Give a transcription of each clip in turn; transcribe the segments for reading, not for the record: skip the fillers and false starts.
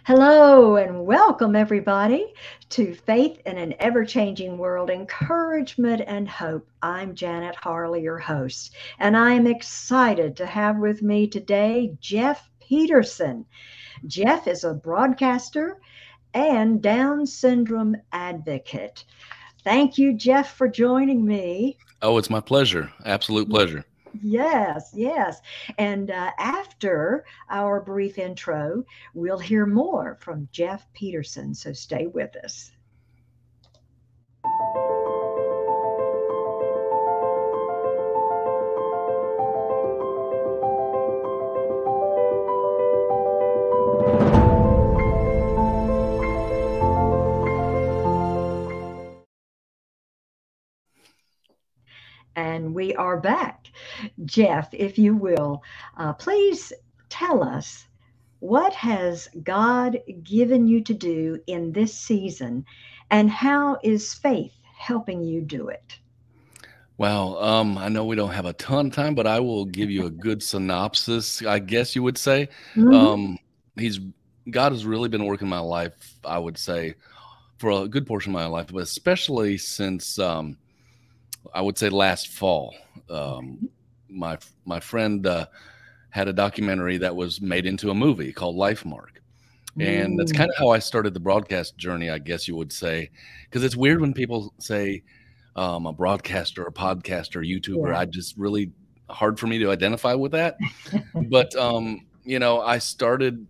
Hello and welcome, everybody, to Faith in an Ever Changing World Encouragement and Hope. I'm Janet Harley, your host, and I'm excited to have with me today Jeff Peterson. Jeff is a broadcaster and Down syndrome advocate. Thank you, Jeff, for joining me. Oh, it's my pleasure. Absolute pleasure. Yes, yes. And after our brief intro, we'll hear more from Jeff Peterson. So stay with us. And we are back. Jeff, if you will, please tell us, what has God given you to do in this season, and how is faith helping you do it? Wow. I know we don't have a ton of time, but I will give you a good synopsis, I guess you would say. Mhm. Um, he's God has really been working my life, I would say, for a good portion of my life, but especially since I would say last fall. Um, my friend had a documentary that was made into a movie called Life Mark. And that's Mm. kind of how I started the broadcast journey, I guess you would say, because it's weird when people say a broadcaster, a podcaster, YouTuber. Yeah. I just really hard for me to identify with that. But I started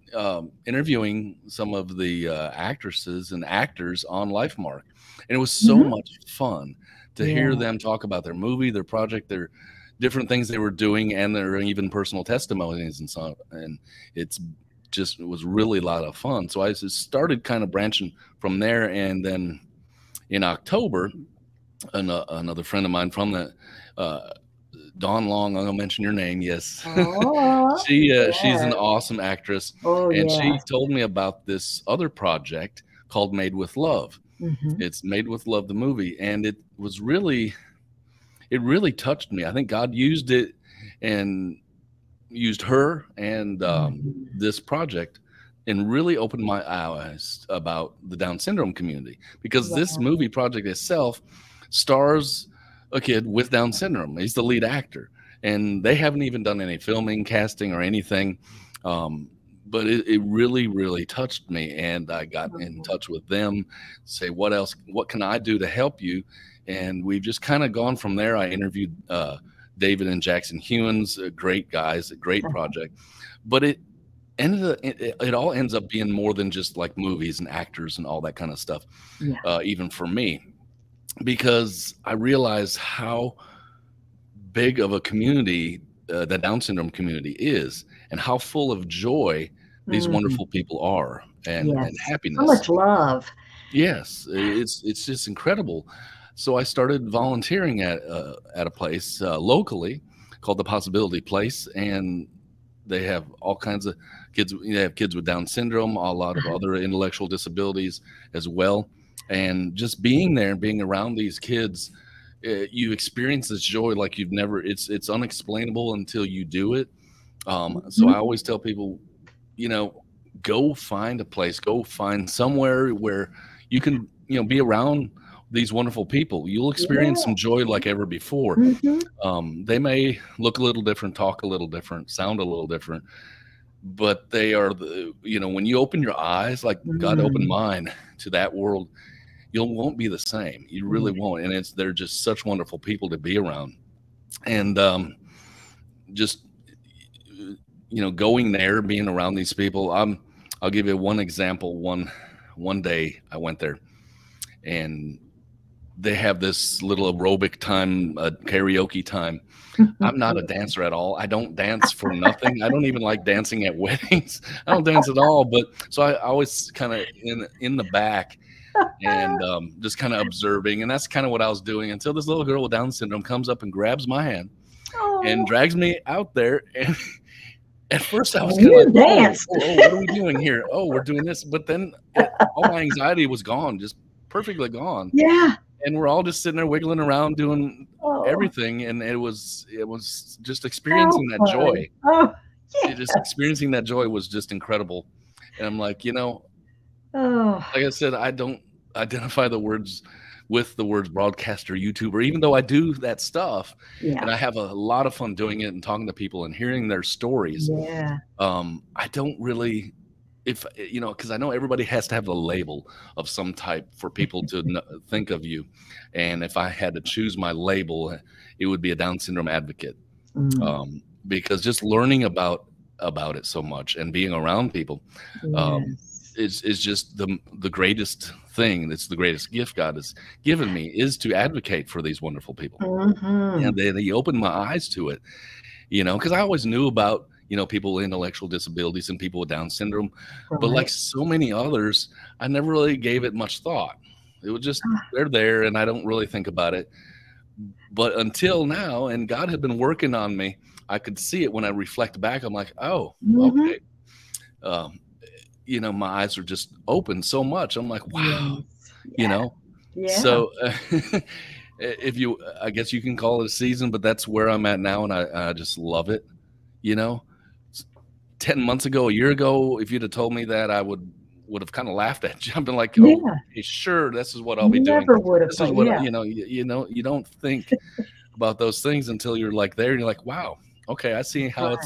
interviewing some of the actresses and actors on LifeMark, and it was so Mhm. much fun to hear Yeah. them talk about their movie, their project, their different things they were doing, and their even personal testimonies and so. And it's it was really a lot of fun. So I just started kind of branching from there, and then in October, another friend of mine from that, uh, Dawn Long, I'm gonna mention your name. Yes, Oh, she's an yes. awesome actress, Oh, and she yes. told me about this other project called Made with Love. Hmm. It's Made with Love, the movie, and it really touched me. I think God used it and used her and Hmm. this project and really opened my eyes about the Down syndrome community, because this Wow. movie project itself stars a kid with Down syndrome. He's the lead actor, and they haven't even done any filming, casting, or anything. Um, but it really, really touched me, and I got in touch with them, say, what can I do to help you? And we've just kind of gone from there. I interviewed David and Jackson Hewins, great guys, a great project. But it all ends up being more than just like movies and actors and all that kind of stuff, Yeah. even for me, because I realize how big of a community the Down syndrome community is, and how full of joy these Hmm. wonderful people are, and Yes. So happiness. much love. Yes, it's just incredible. So I started volunteering at a place locally called the Possibility Place, and they have all kinds of kids. They have kids with Down syndrome, a lot of other intellectual disabilities as well. And just being there and being around these kids, you experience this joy like you've never. It's unexplainable until you do it. So I Mhm. always tell people, you know, go find a place, go find somewhere where you can, be around these wonderful people. You'll experience Yeah. some joy like ever before. Hmm. They may look a little different, talk a little different, sound a little different, but they are when you open your eyes, like God opened Mm. mine to that world, you won't be the same. You really Yeah. won't. And they're just such wonderful people to be around. And just going there, being around these people. I'll give you one example. One day I went there, and they have this little aerobic time, karaoke time. I'm not a dancer at all. I don't dance for nothing. I don't even like dancing at weddings. I don't dance at all. But so I always kind of in the back, and just kind of observing. And that's kind of what I was doing until this little girl with Down syndrome comes up and grabs my hand and Oh, drags me out there. And at first I was and kind of like, you oh, danced. oh, oh, what are we doing here? Oh, we're doing this. But then all my anxiety was gone, just perfectly gone. Yeah. And we're all just sitting there wiggling around doing Oh, everything. And it was just how experiencing that fun. joy. Oh, it just experiencing that joy was just incredible. And I'm like, Oh, like I said, I don't identify the words with the words broadcaster, YouTuber, even though I do that stuff yeah, and I have a lot of fun doing it and talking to people and hearing their stories. yeah. I don't really, if because I know everybody has to have a label of some type for people to think of you. And if I had to choose my label, it would be a Down syndrome advocate. Mm, Because just learning about it so much and being around people, yes. is just the greatest thing. It's the greatest gift God has given me, is to advocate for these wonderful people. Hmm. And then He opened my eyes to it, because I always knew about people with intellectual disabilities and people with Down syndrome, but like Right. so many others, I never really gave it much thought. It was just, they're there, and I don't really think about it. But until now, and God had been working on me, I could see it when I reflect back. I'm like, oh, Hmm. okay. Um, my eyes are just open so much. I'm like, wow, Yes. you Yeah. know. Yeah. So if you, I guess you can call it a season, but that's where I'm at now, and I just love it. You know, 10 months ago, a year ago, if you'd have told me that, I would have kind of laughed at you. I've been like, oh, Yeah. okay, sure, this is what I'll be doing. Never would have This is thought. what Yeah. you don't think about those things until you're like there, and you're like, wow, okay, I see Right. how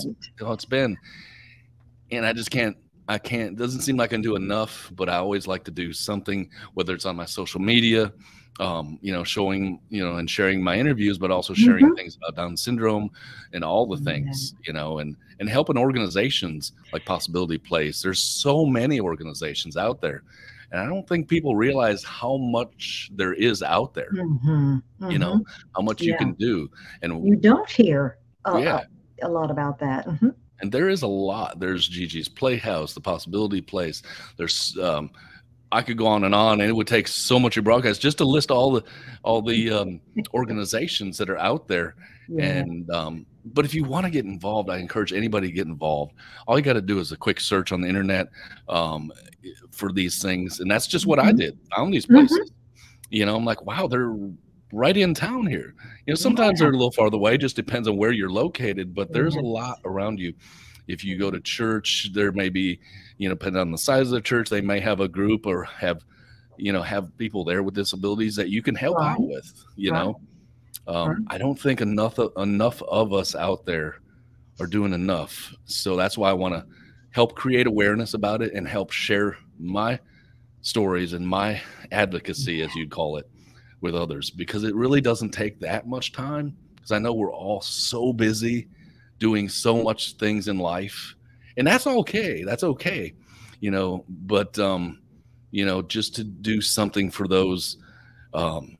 it's been, and I just can't. I can't. It doesn't seem like I can do enough, but I always like to do something, whether it's on my social media, showing, and sharing my interviews, but also sharing Hmm. things about Down syndrome and all the Yeah. things, and helping organizations like Possibility Place. There's so many organizations out there, and I don't think people realize how much there is out there. Hmm. You Hmm. know how much you Yeah. can do, and You don't hear yeah, a lot about that. Hmm. and there is a lot. There's Gigi's Playhouse, the Possibility Place. There's I could go on, and it would take so much of broadcast just to list all the organizations that are out there. Yeah. And but if you want to get involved, I encourage anybody to get involved. All you got to do is a quick search on the internet um, for these things, and that's just what I Hmm. did. Found these Hmm. places. I'm like, wow, they're right in town here. Sometimes Yeah. they're a little farther away. Just depends on where you're located, but there's a lot Yes. around you. If you go to church, there may be, depending on the size of the church, they may have a group or have people there with disabilities that you can help out Right. with. Right. Right. I don't think enough of us out there are doing enough. So that's why I want to help create awareness about it and help share my stories and my advocacy, as you'd call it, with others, because it really doesn't take that much time, because I know we're all so busy doing so much things in life, and that's okay. That's okay. But just to do something for those um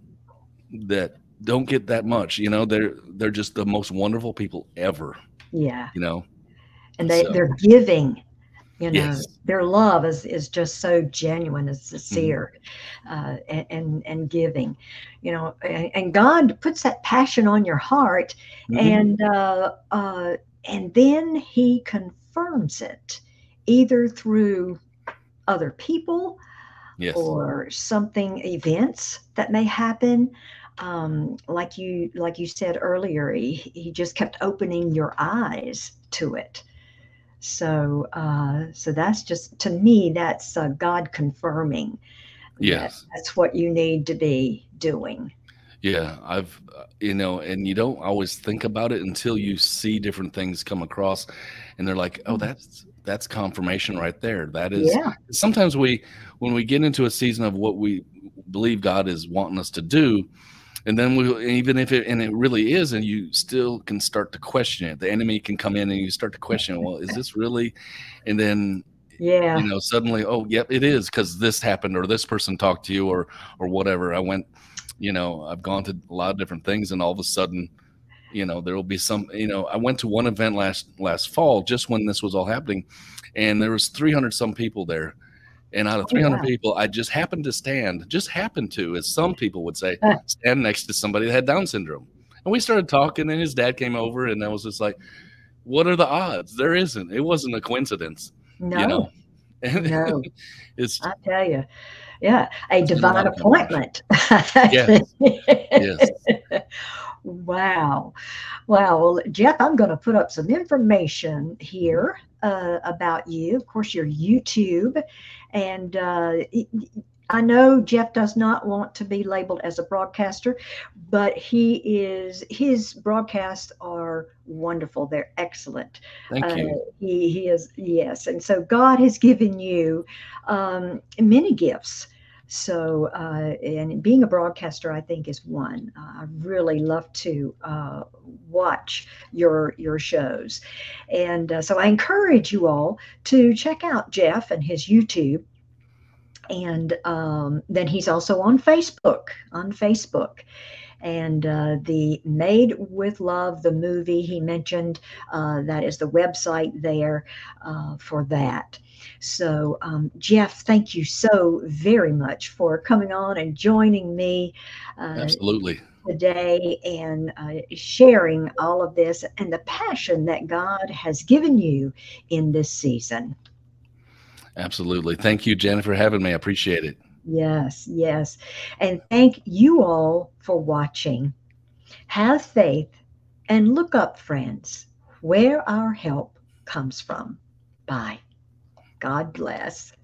that don't get that much, they're just the most wonderful people ever, Yeah. you know. And So they're giving. yes. Their love is just so genuine and Hmm. sincere, and giving, and God puts that passion on your heart, Hmm. and and then He confirms it either through other people Yes. or something, events that may happen. Like you said earlier, he just kept opening your eyes to it. So that's just, to me, that's God confirming that Yes. that's what you need to be doing. Yeah, I've, and you don't always think about it until you see different things come across, and they're like, "Oh, that's confirmation right there." That is, Yeah. sometimes when we get into a season of what we believe God is wanting us to do, and then even if it really is, and you still can start to question it. The enemy can come in, and you start to question, well, is this really? And then, Yeah. suddenly, oh, yep, it is, because this happened, or this person talked to you, or whatever. I've gone to a lot of different things, and all of a sudden, there will be some, I went to one event last fall, just when this was all happening, and there was 300 some people there. And out of Oh, 300 wow. people, I just happened to, as some people would say, stand next to somebody that had Down syndrome. And we started talking, and his dad came over, and I was just like, what are the odds? There isn't. It wasn't a coincidence, you know? No, And no, it's I tell you, yeah, a been a divine lot of confirmation. appointment. Yes. Yes. Wow. Wow. Well, Jeff, I'm going to put up some information Mhm. here about you. Of course, your YouTube. And I know Jeff does not want to be labeled as a broadcaster, but his broadcasts are wonderful. They're excellent. Thank Uh, you. he is, yes. And so God has given you many gifts. So, and being a broadcaster, I think, is one. I really love to watch your shows, and so I encourage you all to check out Jeff and his YouTube, and then he's also on Facebook. On Facebook, and the Made with Love, the movie he mentioned, that is the website there for that. So, Jeff, thank you so very much for coming on and joining me uh, Absolutely. today and sharing all of this and the passion that God has given you in this season. Absolutely. Thank you, Jen, for having me. I appreciate it. Yes, yes. And thank you all for watching. Have faith and look up, friends, where our help comes from. Bye. God bless.